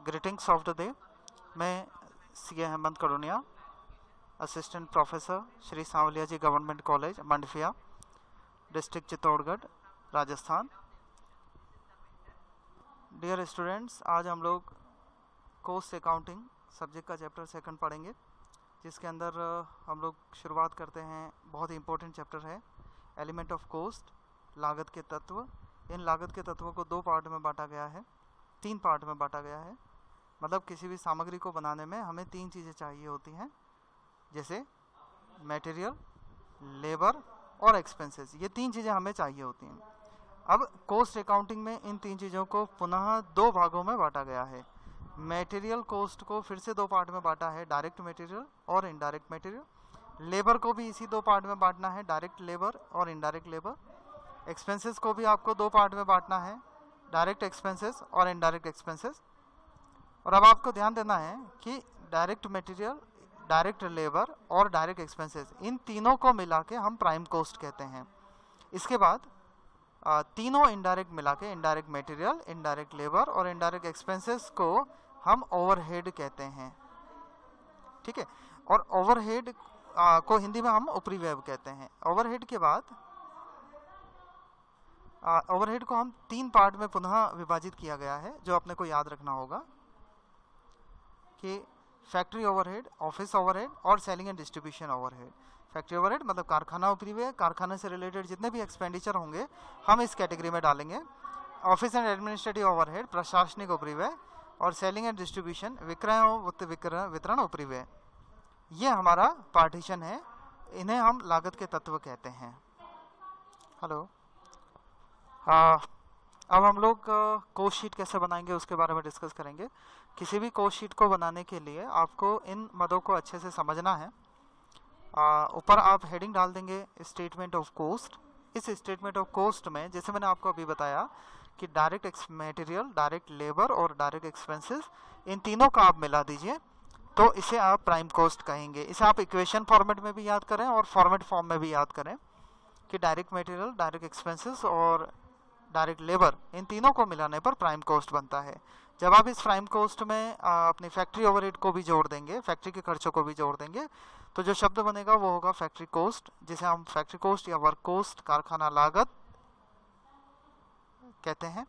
Greetings of the day. मैं C Hemant Karunia, assistant professor Shri Sanwaliya ji government college Mandphiya, district Chittorgarh, Rajasthan. Dear students, आज हम लोग कॉस्ट अकाउंटिंग सब्जेक्ट का चैप्टर सेकंड पढ़ेंगे, जिसके अंदर हम लोग शुरुआत करते हैं। बहुत ही इंपॉर्टेंट चैप्टर है एलिमेंट ऑफ कॉस्ट, लागत के तत्व। इन लागत के तत्वों को दो पार्ट में बांटा गया है, तीन पार्ट में बांटा गया है। मतलब किसी भी सामग्री को बनाने में हमें तीन चीज़ें चाहिए होती हैं, जैसे मटेरियल, लेबर और एक्सपेंसेस। ये तीन चीज़ें हमें चाहिए होती हैं। अब कॉस्ट अकाउंटिंग में इन तीन चीज़ों को पुनः दो भागों में बांटा गया है। मटेरियल कॉस्ट को फिर से दो पार्ट में बांटा है, डायरेक्ट मटेरियल और इनडायरेक्ट मटेरियल। लेबर को भी इसी दो पार्ट में बांटना है, डायरेक्ट लेबर और इनडायरेक्ट लेबर। एक्सपेंसेस को भी आपको दो पार्ट में बांटना है, डायरेक्ट एक्सपेंसेस और इनडायरेक्ट एक्सपेंसेस। और अब आपको ध्यान देना है कि डायरेक्ट मटेरियल, डायरेक्ट लेबर और डायरेक्ट एक्सपेंसेस, इन तीनों को मिला के हम प्राइम कॉस्ट कहते हैं। इसके बाद तीनों इनडायरेक्ट मिला के, इनडायरेक्ट मटेरियल, इनडायरेक्ट लेबर और इनडायरेक्ट एक्सपेंसेस को हम ओवरहेड कहते हैं। ठीक है, और ओवरहेड को हिंदी में हम ऊपरी व्यय कहते हैं। ओवरहेड के बाद ओवरहेड को हम तीन पार्ट में पुनः विभाजित किया गया है, जो अपने को याद रखना होगा कि फैक्ट्री ओवरहेड, ऑफिस ओवरहेड और selling and distribution overhead. Factory overhead मतलब कारखाना उपरिव्यय, कारखाने से रिलेटेड जितने भी एक्सपेंडिचर होंगे हम इस कैटेगरी में डालेंगे। ऑफिस एंड एडमिनिस्ट्रेटिव ओवरहेड प्रशासनिक उपरिव्यय, और सेलिंग एंड डिस्ट्रीब्यूशन विक्रय और वितरण उपरिव्यय। ये हमारा पार्टीशन है, इन्हें हम लागत के तत्व कहते हैं। हेलो, अब हम लोग कॉस्ट शीट कैसे बनाएंगे उसके बारे में डिस्कस करेंगे। किसी भी कॉस्ट शीट को बनाने के लिए आपको इन मदों को अच्छे से समझना है। ऊपर आप हेडिंग डाल देंगे स्टेटमेंट ऑफ कॉस्ट। इस स्टेटमेंट ऑफ कॉस्ट में, जैसे मैंने आपको अभी बताया कि डायरेक्ट मटेरियल, डायरेक्ट लेबर और डायरेक्ट एक्सपेंसेस, इन तीनों का आप मिला दीजिए तो इसे आप प्राइम कॉस्ट कहेंगे। इसे आप इक्वेशन फॉर्मेट में भी याद करें और फॉर्मेट फॉर्म में भी याद करें कि डायरेक्ट मटेरियल, डायरेक्ट एक्सपेंसेस और डायरेक्ट लेबर, इन तीनों को मिलाने पर प्राइम कॉस्ट बनता है। जब आप इस प्राइम कॉस्ट में अपनी फैक्ट्री ओवरहेड को भी जोड़ देंगे, फैक्ट्री के खर्चों को भी जोड़ देंगे, तो जो शब्द बनेगा वो होगा फैक्ट्री कॉस्ट, जिसे हम फैक्ट्री कॉस्ट या वर्क कॉस्ट, कारखाना लागत कहते हैं।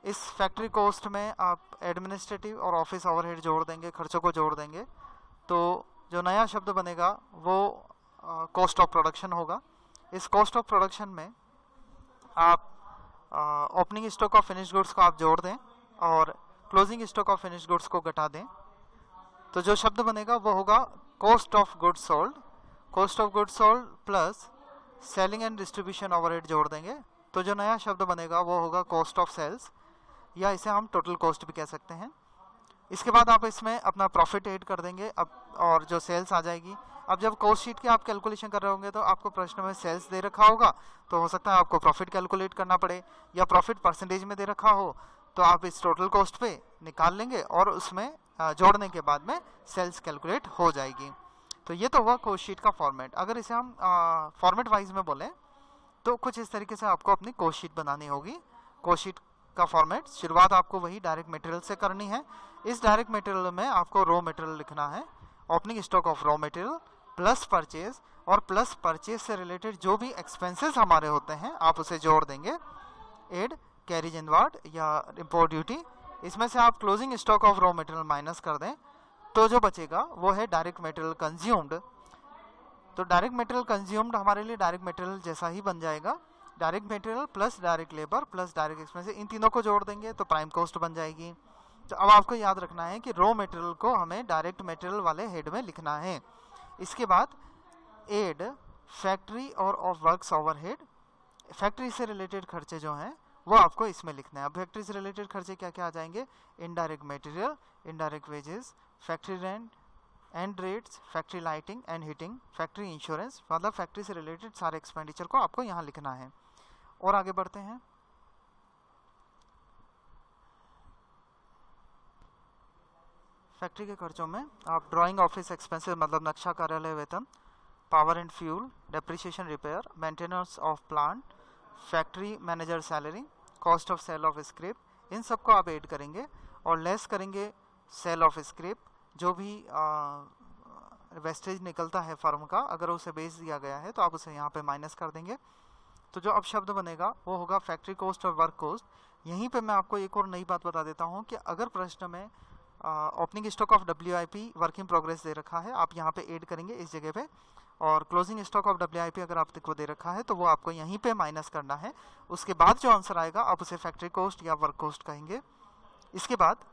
इस फैक्ट्री कॉस्ट में आप एडमिनिस्ट्रेटिव और ऑफिस ओवरहेड जोड़ देंगे, खर्चों को जोड़ देंगे, तो जो नया शब्द बनेगा वो कॉस्ट ऑफ प्रोडक्शन होगा। इस कॉस्ट ऑफ प्रोडक्शन में आप opening stock of finish goods को आप जोड़ दें और closing stock of finish goods को घटा दें, तो जो शब्द बनेगा वो होगा cost of goods sold. Cost of goods sold plus selling and distribution overhead जोड़ देंगे, तो जो नया शब्द बनेगा वो होगा कॉस्ट ऑफ सेल्स, या इसे हम टोटल कॉस्ट भी कह सकते हैं। इसके बाद आप इसमें अपना प्रॉफिट ऐड कर देंगे अब, और जो सेल्स आ जाएगी। अब जब कॉस्ट शीट की आप कैलकुलेशन कर रहे होंगे तो आपको प्रश्न में सेल्स दे रखा होगा, तो हो सकता है आपको प्रॉफिट कैलकुलेट करना पड़े, या प्रॉफिट परसेंटेज में दे रखा हो तो आप इस टोटल कॉस्ट पे निकाल लेंगे और उसमें जोड़ने के बाद में सेल्स कैलकुलेट हो जाएगी। तो ये तो हुआ कॉस्ट शीट का फॉर्मेट। अगर इसे हम फॉर्मेट वाइज में बोलें तो कुछ इस तरीके से आपको अपनी कॉस्ट शीट बनानी होगी। कॉस्ट शीट का फॉर्मेट, शुरुआत आपको वही डायरेक्ट मटेरियल से करनी है। इस डायरेक्ट मटेरियल में आपको रॉ मटेरियल लिखना है, opening stock of raw material plus purchase, और प्लस परचेज से रिलेटेड जो भी एक्सपेंसेस हमारे होते हैं आप उसे जोड़ देंगे। एड कैरिज इनवार्ड या इंपोर्ट ड्यूटी, इसमें से आप closing stock of raw material minus कर दें, तो जो बचेगा वो है डायरेक्ट मटेरियल कंज्यूम्ड। तो डायरेक्ट मटेरियल कंज्यूम्ड हमारे लिए डायरेक्ट मटेरियल जैसा ही बन जाएगा। Direct material plus direct labour plus direct expenses, इन तीनों को जोड़ देंगे तो प्राइम कॉस्ट बन जाएगी। तो अब आपको याद रखना है कि रॉ मटेरियल को हमें डायरेक्ट मटेरियल वाले हेड में लिखना है। इसके बाद एड फैक्ट्री और वर्क्स ओवरहेड, फैक्ट्री से रिलेटेड खर्चे जो हैं वो आपको इसमें लिखना है। अब फैक्ट्री से रिलेटेड खर्चे क्या क्या आ जाएंगे? Indirect material, indirect wages, factory rent and rates, factory lighting and heating, factory insurance, मतलब फैक्ट्री से रिलेटेड सारे एक्सपेंडिचर को आपको यहाँ लिखना है। और आगे बढ़ते हैं। फैक्ट्री के खर्चों में आप ड्राइंग ऑफिस एक्सपेंसेस मतलब नक्शा कार्यालय वेतन, power and fuel, depreciation repair, maintenance of plant, factory manager salary, cost of sale of scrap, इन सब को आप ऐड करेंगे और लेस करेंगे सेल ऑफ स्क्रैप, जो भी वेस्टेज निकलता है फर्म का, अगर उसे बेच दिया गया है तो आप उसे यहाँ पे माइनस कर देंगे। तो जो अब शब्द बनेगा वो होगा फैक्ट्री कॉस्ट और वर्क कॉस्ट। यहीं पे मैं आपको एक और नई बात बता देता हूँ कि अगर प्रश्न में opening stock of WIP work in progress दे रखा है, आप यहाँ पे ऐड करेंगे इस जगह पे, और क्लोजिंग स्टॉक ऑफ WIP अगर आपको दे रखा है तो वो आपको यहीं पे माइनस करना है। उसके बाद जो आंसर आएगा आप उसे फैक्ट्री कॉस्ट या वर्क कॉस्ट कहेंगे। इसके बाद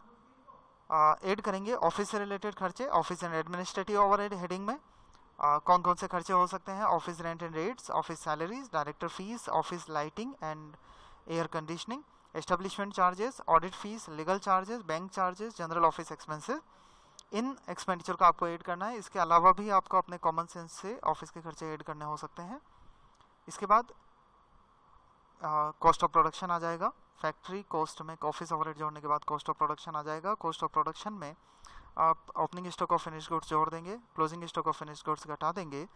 ऐड करेंगे ऑफिस से रिलेटेड खर्चे, office and administrative overhead heading में कौन कौन से खर्चे हो सकते हैं, office rent and rates, office salaries, director fees, office lighting and air conditioning, establishment charges, audit fees, legal charges, bank charges, general office expenses. In expenditure को आपको ऐड करना है। इसके अलावा भी आपको अपने कॉमन सेंस से ऑफिस के खर्चे ऐड करने हो सकते हैं। इसके बाद कॉस्ट ऑफ प्रोडक्शन आ जाएगा। फैक्ट्री कॉस्ट में ऑफिस ओवरहेड जोड़ने के बाद कॉस्ट ऑफ प्रोडक्शन आ जाएगा। कॉस्ट ऑफ प्रोडक्शन में आप opening stock of finish goods जोड़ देंगे, closing stock of finish goods घटा देंगे,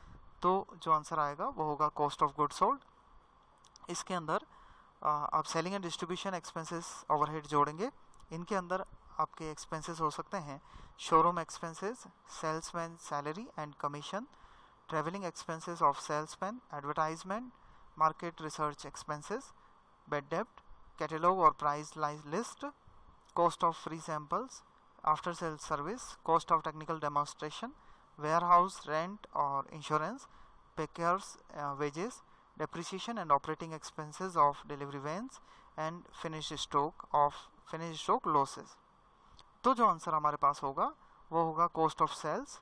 तो जो आंसर आएगा वो होगा कॉस्ट ऑफ गुड्स सोल्ड। इसके अंदर आप selling and distribution expenses overhead जोड़ेंगे। इनके अंदर आपके एक्सपेंसेस हो सकते हैं showroom expenses, salesman salary and commission, travelling expenses of salesman, advertisement, market research expenses, bad डेप्ट, कैटलॉग और price list, cost of free samples, after sales service, cost of technical demonstration, warehouse rent और insurance, packers wages, depreciation and operating expenses of delivery vans and finished stock losses। तो जो answer हमारे पास होगा वो होगा cost of sales,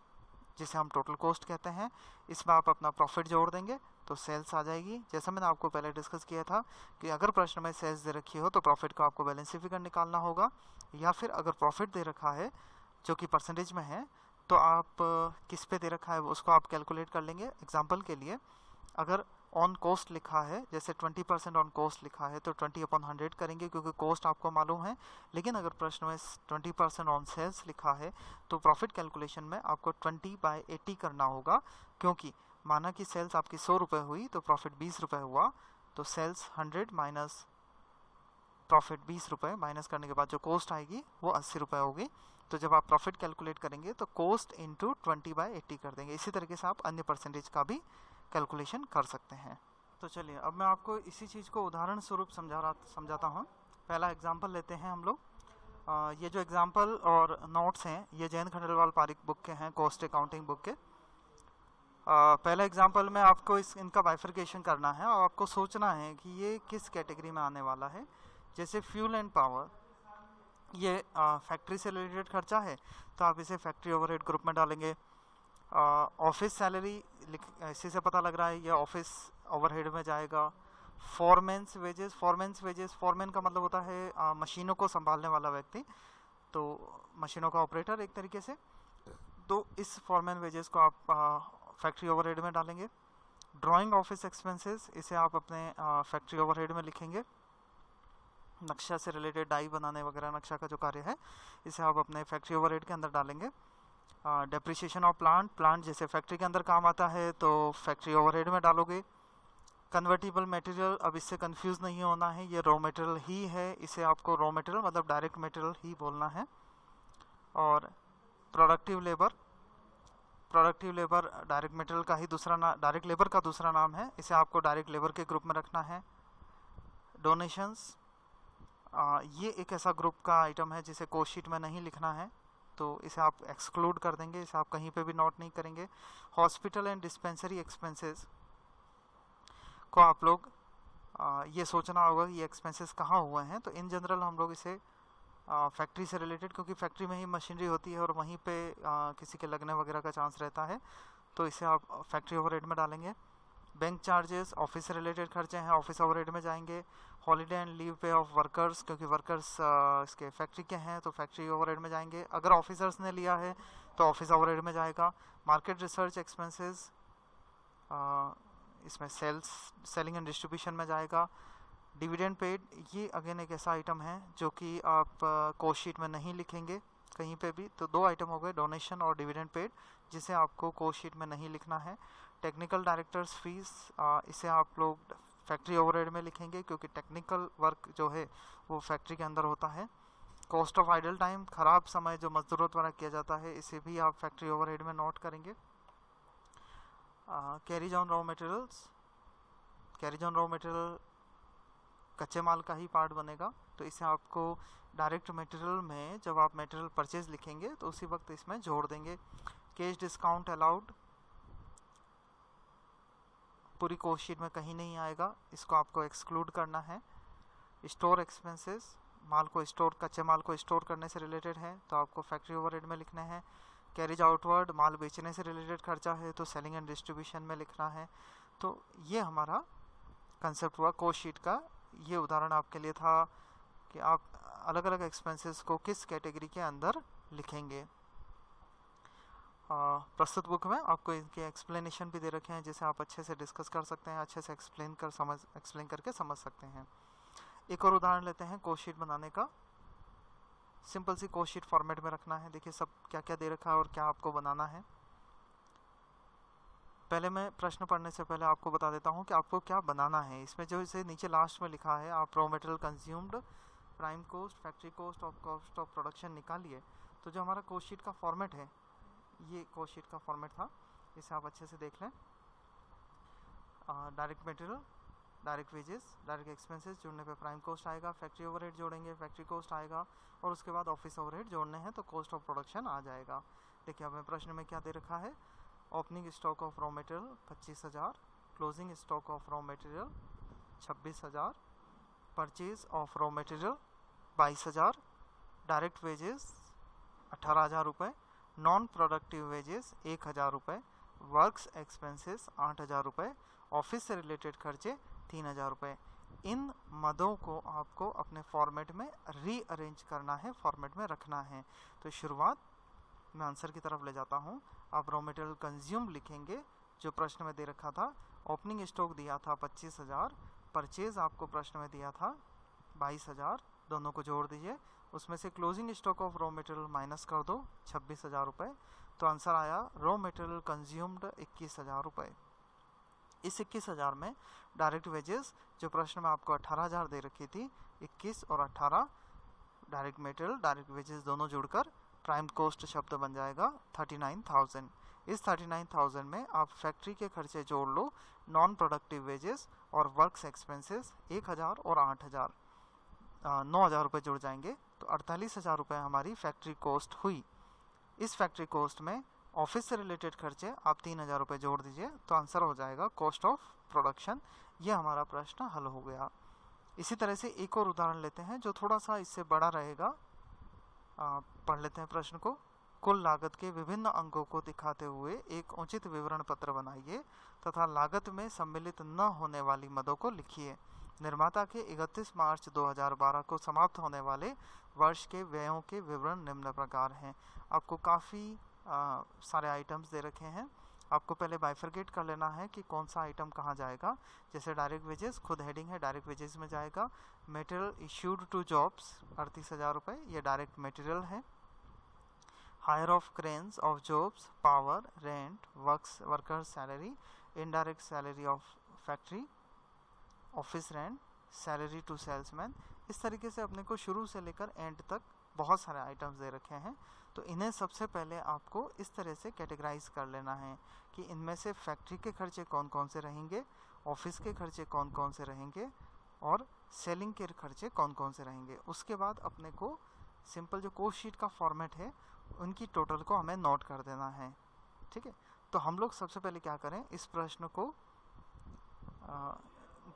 जिसे हम total cost कहते हैं। इसमें आप अपना प्रॉफिट जोड़ देंगे तो सेल्स आ जाएगी। जैसा मैंने आपको पहले डिस्कस किया था कि अगर प्रश्न में सेल्स दे रखी हो तो प्रॉफिट को आपको बैलेंस शीट फिगर निकालना होगा, या फिर अगर प्रॉफिट दे रखा है जो कि परसेंटेज में है तो आप किस पे दे रखा है उसको आप कैलकुलेट कर लेंगे। एग्जाम्पल के लिए अगर ऑन कॉस्ट लिखा है, जैसे 20% ऑन कॉस्ट लिखा है तो 20/100 करेंगे क्योंकि कॉस्ट आपको मालूम है। लेकिन अगर प्रश्न में 20% ऑन सेल्स लिखा है तो प्रॉफिट कैलकुलेशन में आपको 20/80 करना होगा, क्योंकि माना कि सेल्स आपकी 100 रुपये हुई तो प्रॉफिट 20 रुपये हुआ, तो सेल्स 100 माइनस प्रॉफिट 20 रुपये माइनस करने के बाद जो कॉस्ट आएगी वो 80 रुपये होगी। तो जब आप प्रॉफिट कैलकुलेट करेंगे तो कॉस्ट इंटू 20/80 कर देंगे। इसी तरीके से आप अन्य परसेंटेज का भी कैलकुलेशन कर सकते हैं। तो चलिए अब मैं आपको इसी चीज़ को उदाहरण स्वरूप समझाता हूँ। पहला एग्जांपल लेते हैं हम लोग। ये जो एग्जांपल और नोट्स हैं ये जयंत खंडेलवाल पारिक बुक के हैं, कॉस्ट अकाउंटिंग बुक के। पहला एग्जांपल में आपको इनका बाइफर्केशन करना है और आपको सोचना है कि ये किस कैटेगरी में आने वाला है। जैसे फ्यूल एंड पावर, ये फैक्ट्री से रिलेटेड खर्चा है तो आप इसे फैक्ट्री ओवरहेड ग्रुप में डालेंगे। ऑफिस सैलरी इसी से पता लग रहा है ये ऑफिस ओवरहेड में जाएगा। फॉरमेन्स वेजेस, फॉरमैन का मतलब होता है मशीनों को संभालने वाला व्यक्ति, तो मशीनों का ऑपरेटर एक तरीके से। तो इस फॉरमैन वेजेस को आप फैक्ट्री ओवरहेड में डालेंगे। ड्राइंग ऑफिस एक्सपेंसेस, इसे आप अपने फैक्ट्री ओवरहेड में लिखेंगे। नक्शा से रिलेटेड डाई बनाने वगैरह नक्शा का जो कार्य है इसे आप अपने फैक्ट्री ओवरहेड के अंदर डालेंगे। डेप्रिसिएशन ऑफ प्लांट जैसे फैक्ट्री के अंदर काम आता है तो फैक्ट्री ओवरहेड में डालोगे। कन्वर्टिबल मटेरियल, अब इससे कंफ्यूज नहीं होना है, ये रॉ मटेरियल ही है, इसे आपको रॉ मटेरियल मतलब डायरेक्ट मटेरियल ही बोलना है। और प्रोडक्टिव लेबर डायरेक्ट मटेरियल का ही डायरेक्ट लेबर का दूसरा नाम है, इसे आपको डायरेक्ट लेबर के ग्रुप में रखना है। डोनेशंस, ये एक ऐसा ग्रुप का आइटम है जिसे कोस्ट शीट में नहीं लिखना है, तो इसे आप एक्सक्लूड कर देंगे, इसे आप कहीं पे भी नोट नहीं करेंगे। हॉस्पिटल एंड डिस्पेंसरी एक्सपेंसेस को आप लोग ये सोचना होगा कि ये एक्सपेंसेस कहाँ हुए हैं। तो इन जनरल हम लोग इसे फैक्ट्री से रिलेटेड, क्योंकि फैक्ट्री में ही मशीनरी होती है और वहीं पे किसी के लगने वगैरह का चांस रहता है, तो इसे आप फैक्ट्री ओवरहेड में डालेंगे। बैंक चार्जेस ऑफिस से रिलेटेड खर्चे हैं, ऑफिस ओवरहेड में जाएंगे। हॉलीडे एंड लीव पे ऑफ वर्कर्स, क्योंकि वर्कर्स इसके फैक्ट्री के हैं तो फैक्ट्री ओवरहेड में जाएंगे। अगर ऑफिसर्स ने लिया है तो ऑफिस ओवरहेड में जाएगा। मार्केट रिसर्च एक्सपेंसेस, इसमें सेलिंग एंड डिस्ट्रीब्यूशन में जाएगा। डिविडेंड पेड, ये अगेन एक ऐसा आइटम है जो कि आप कोस्ट शीट में नहीं लिखेंगे कहीं पे भी। तो दो आइटम हो गए, डोनेशन और डिविडेंड पेड, जिसे आपको कोस्ट शीट में नहीं लिखना है। टेक्निकल डायरेक्टर्स फीस, इसे आप लोग फैक्ट्री ओवरहेड में लिखेंगे क्योंकि टेक्निकल वर्क जो है वो फैक्ट्री के अंदर होता है। कॉस्ट ऑफ आइडल टाइम, खराब समय जो मजदूरों द्वारा किया जाता है, इसे भी आप फैक्ट्री ओवरहेड में नोट करेंगे। Carries on raw materials, carries on raw material कच्चे माल का ही पार्ट बनेगा, तो इसे आपको डायरेक्ट मटेरियल में जब आप मटेरियल परचेज लिखेंगे तो उसी वक्त इसमें जोड़ देंगे। कैश डिस्काउंट अलाउड पूरी कॉस्ट शीट में कहीं नहीं आएगा, इसको आपको एक्सक्लूड करना है। स्टोर एक्सपेंसेस, माल को स्टोर, कच्चे माल को स्टोर करने से रिलेटेड है तो आपको फैक्ट्री ओवरहेड में लिखने हैं। कैरिज आउटवर्ड, माल बेचने से रिलेटेड खर्चा है तो सेलिंग एंड डिस्ट्रीब्यूशन में लिखना है। तो ये हमारा कंसेप्ट हुआ कॉस्ट शीट का। ये उदाहरण आपके लिए था कि आप अलग अलग एक्सपेंसेस को किस कैटेगरी के अंदर लिखेंगे। प्रस्तुत बुक में आपको इनके एक्सप्लेनेशन भी दे रखे हैं जिसे आप अच्छे से डिस्कस कर सकते हैं, अच्छे से एक्सप्लेन करके समझ सकते हैं। एक और उदाहरण लेते हैं कॉस्ट शीट बनाने का। सिंपल सी कॉस्ट शीट फॉर्मेट में रखना है। देखिए सब क्या क्या दे रखा है और क्या आपको बनाना है। पहले मैं प्रश्न पढ़ने से पहले आपको बता देता हूं कि आपको क्या बनाना है। इसमें जो इसे नीचे लास्ट में लिखा है, आप raw material consumed, prime cost, factory cost और कॉस्ट ऑफ प्रोडक्शन निकालिए। तो जो हमारा कॉस्ट शीट का फॉर्मेट है, ये कॉस्ट शीट का फॉर्मेट था, इसे आप अच्छे से देख लें। Direct material, direct wages, direct expenses जोड़ने पे प्राइम कॉस्ट आएगा, फैक्ट्री ओवरहेड जोड़ेंगे, फैक्ट्री कॉस्ट आएगा और उसके बाद ऑफिस ओवरहेड जोड़ने हैं तो कॉस्ट ऑफ प्रोडक्शन आ जाएगा। देखिए हमें प्रश्न में क्या दे रखा है। Opening stock of raw material 25,000, closing stock of raw material 26,000, purchase of raw material 22,000, direct wages 18,000 रुपये, नॉन प्रोडक्टिव वेजेस 1,000 रुपये, वर्क्स एक्सपेंसेस 8,000 रुपये, ऑफिस से रिलेटेड खर्चे 3,000 रुपये। इन मदों को आपको अपने फॉर्मेट में रीअरेंज करना है, फॉर्मेट में रखना है। तो शुरुआत मैं आंसर की तरफ ले जाता हूँ। आप रॉ मटेरियल कंज्यूम लिखेंगे जो प्रश्न में दे रखा था। ओपनिंग स्टॉक दिया था 25,000, परचेज आपको प्रश्न में दिया था 22,000, दोनों को जोड़ दीजिए। उसमें से closing stock of raw material minus कर दो 26,000 रुपये, तो आंसर आया रॉ मटेरियल कंज्यूम्ड 21,000 रुपये। इस 21,000 में डायरेक्ट वेजेस जो प्रश्न में आपको 18,000 दे रखी थी, 21 और 18 डायरेक्ट मटेरियल डायरेक्ट वेजेस दोनों जुड़कर प्राइम कॉस्ट शब्द बन जाएगा 39,000। इस 39,000 में आप फैक्ट्री के खर्चे जोड़ लो, नॉन प्रोडक्टिव वेजेस और वर्क्स एक्सपेंसेस 1,000 और 8,000 9,000 रुपये जुड़ जाएंगे, तो 48,000 रुपये हमारी फैक्ट्री कॉस्ट हुई। इस फैक्ट्री कॉस्ट में ऑफिस से रिलेटेड खर्चे आप 3,000 रुपये जोड़ दीजिए तो आंसर हो जाएगा कॉस्ट ऑफ प्रोडक्शन। ये हमारा प्रश्न हल हो गया। इसी तरह से एक और उदाहरण लेते हैं जो थोड़ा सा इससे बड़ा रहेगा। पढ़ लेते हैं प्रश्न को। कुल लागत के विभिन्न अंगों को दिखाते हुए एक उचित विवरण पत्र बनाइए तथा लागत में सम्मिलित न होने वाली मदों को लिखिए। निर्माता के 31 मार्च 2012 को समाप्त होने वाले वर्ष के व्ययों के विवरण निम्न प्रकार हैं। आपको काफ़ी सारे आइटम्स दे रखे हैं। आपको पहले बाइफरकेट कर लेना है कि कौन सा आइटम कहाँ जाएगा। जैसे डायरेक्ट वेजेस, खुद हेडिंग है, डायरेक्ट वेजेस में जाएगा। मटेरियल इश्यूड टू जॉब्स 38,000 रुपये, ये डायरेक्ट मटेरियल है। Hire of cranes of jobs, power, rent, workers salary, indirect salary of factory, office rent, salary to salesman. इस तरीके से अपने को शुरू से लेकर एंड तक बहुत सारे आइटम्स दे रखे हैं। तो इन्हें सबसे पहले आपको इस तरह से कैटेगराइज कर लेना है कि इनमें से फैक्ट्री के खर्चे कौन कौन से रहेंगे, ऑफिस के खर्चे कौन कौन से रहेंगे और सेलिंग के खर्चे कौन कौन से रहेंगे। उसके बाद अपने को सिंपल जो कॉस्ट शीट का फॉर्मेट है उनकी टोटल को हमें नोट कर देना है। ठीक है, तो हम लोग सबसे पहले क्या करें, इस प्रश्न को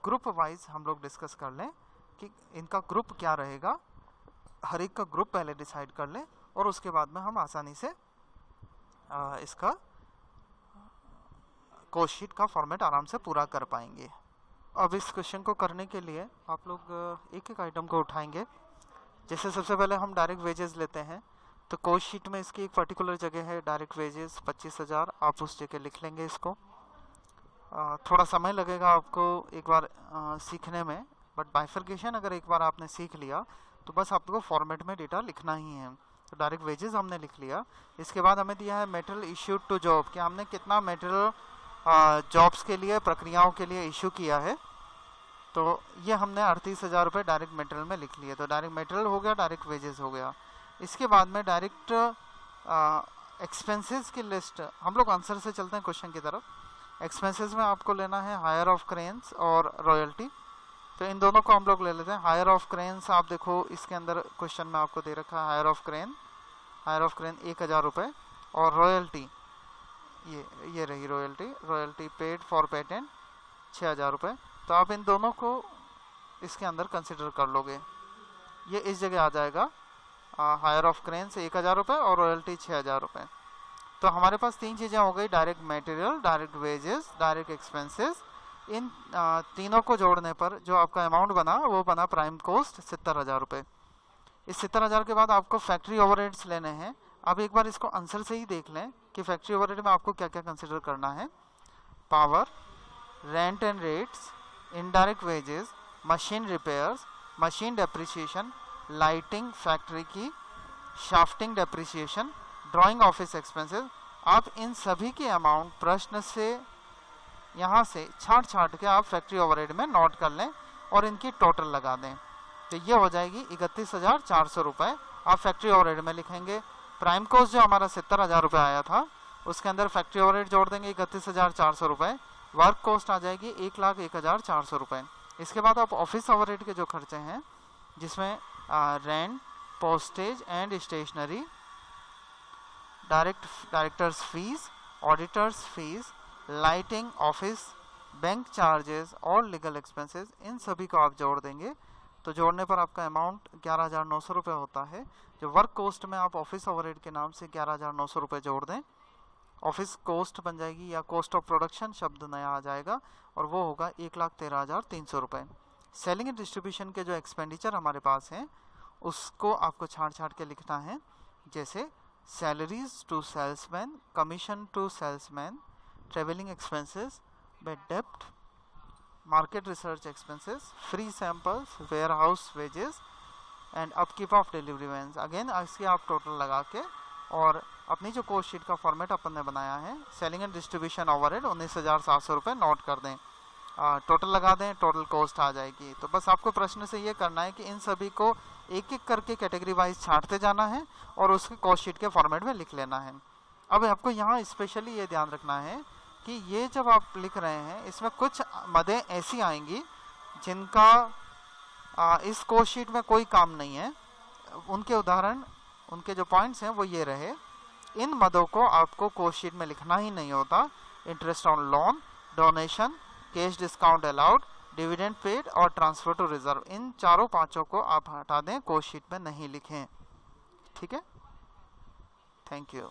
ग्रुप वाइज हम लोग डिस्कस कर लें कि इनका ग्रुप क्या रहेगा। हर एक का ग्रुप पहले डिसाइड कर लें और उसके बाद में हम आसानी से इसका कॉस्ट शीट का फॉर्मेट आराम से पूरा कर पाएंगे। अब इस क्वेश्चन को करने के लिए आप लोग एक एक आइटम को उठाएंगे। जैसे सबसे पहले हम डायरेक्ट वेजेस लेते हैं, तो कॉस्ट शीट में इसकी एक पर्टिकुलर जगह है डायरेक्ट वेजेस 25,000, आप उस जगह लिख लेंगे इसको। थोड़ा समय लगेगा आपको एक बार सीखने में, बट बाइफरकेशन अगर एक बार आपने सीख लिया तो बस आपको फॉर्मेट में डेटा लिखना ही है। तो डायरेक्ट वेजेस हमने लिख लिया। इसके बाद हमें दिया है मटेरियल इश्यूड टू जॉब, कि हमने कितना मटेरियल जॉब्स के लिए, प्रक्रियाओं के लिए इशू किया है। तो ये हमने 38,000 रुपये डायरेक्ट मटेरियल में लिख लिए। तो डायरेक्ट मटेरियल हो गया, डायरेक्ट वेजेस हो गया। इसके बाद में डायरेक्ट एक्सपेंसेस की लिस्ट, हम लोग आंसर से चलते हैं क्वेश्चन की तरफ। एक्सपेंसेस में आपको लेना है हायर ऑफ क्रेन्स और रॉयल्टी। तो इन दोनों को हम लोग ले लेते हैं। हायर ऑफ क्रेन्स आप देखो इसके अंदर क्वेश्चन में आपको दे रखा है हायर ऑफ क्रेन 1,000 रुपये, और रॉयल्टी ये रही रॉयल्टी पेड फॉर पेटेंट 6,000 रुपये। तो आप इन दोनों को इसके अंदर कंसिडर कर लोगे। ये इस जगह आ जाएगा, हायर ऑफ क्रेन्स 1,000 रुपये और रॉयल्टी 6,000 रुपये। तो हमारे पास तीन चीज़ें हो गई, direct material, direct wages, direct expenses. इन तीनों को जोड़ने पर जो आपका अमाउंट बना वो बना प्राइम कॉस्ट 70,000 रुपये। इस 70,000 के बाद आपको फैक्ट्री ओवरहेड्स लेने हैं। अब एक बार इसको आंसर से ही देख लें कि फैक्ट्री ओवरहेड में आपको क्या क्या कंसिडर करना है। Power, rent and rates, indirect wages, machine repairs, machine depreciation, lighting factory की, शाफ्टिंग डेप्रिसिएशन, ड्राइंग ऑफिस एक्सपेंसेस। आप इन सभी के अमाउंट प्रश्न से यहाँ से छाट के आप फैक्ट्री ओवरहेड में नोट कर लें और इनकी टोटल लगा दें। तो ये हो जाएगी 31,400 रुपये आप फैक्ट्री ओवरहेड में लिखेंगे। प्राइम कॉस्ट जो हमारा 70,000 रुपये आया था उसके अंदर फैक्ट्री ओवरहेड जोड़ देंगे 31,400 रुपये। वर्क कॉस्ट आ जाएगी 1,01,400 रुपये। इसके बाद आप ऑफिस ओवरहेड के जो खर्चे हैं जिसमें rent, postage and stationery, directors fees, auditors fees, lighting, office, bank charges और लीगल एक्सपेंसेस, इन सभी को आप जोड़ देंगे। तो जोड़ने पर आपका अमाउंट 11,900 रुपये होता है। जो वर्क कॉस्ट में आप ऑफिस ओवरहेड के नाम से 11,900 रुपये जोड़ दें, ऑफिस कॉस्ट बन जाएगी या कॉस्ट ऑफ प्रोडक्शन शब्द नया आ जाएगा और वो होगा 1,13,300 रुपये। सेलिंग एंड डिस्ट्रीब्यूशन के जो एक्सपेंडिचर हमारे पास हैं उसको आपको छाट के लिखना है, जैसे salaries to salesman, commission to salesman, travelling expenses, bad डेप्ट, market research expenses, free samples, warehouse wages and upkeep of delivery vans. Again इसके आप टोटल लगा के और अपनी जो कॉस्ट शीट का फॉर्मेट अपन ने बनाया है, सेलिंग एंड डिस्ट्रीब्यूशन ओवरहेड 19,700 रुपये नोट कर दें, टोटल लगा दें, टोटल कॉस्ट आ जाएगी। तो बस आपको प्रश्न से ये करना है कि इन सभी को एक एक करके कैटेगरी वाइज छांटते जाना है और उसके कॉस्ट शीट के फॉर्मेट में लिख लेना है। अब आपको यहाँ स्पेशली ये ध्यान रखना है कि ये जब आप लिख रहे हैं इसमें कुछ मदें ऐसी आएंगी जिनका इस कॉस्ट शीट में कोई काम नहीं है। उनके उदाहरण, उनके जो पॉइंट्स हैं वो ये रहे। इन मदों को आपको कॉस्ट शीट में लिखना ही नहीं होता। Interest on loan, donation, cash discount allowed, dividend paid और ट्रांसफर टू रिजर्व, इन चारों पांचों को आप हटा दें, कॉस्ट शीट में नहीं लिखें। ठीक है, थैंक यू।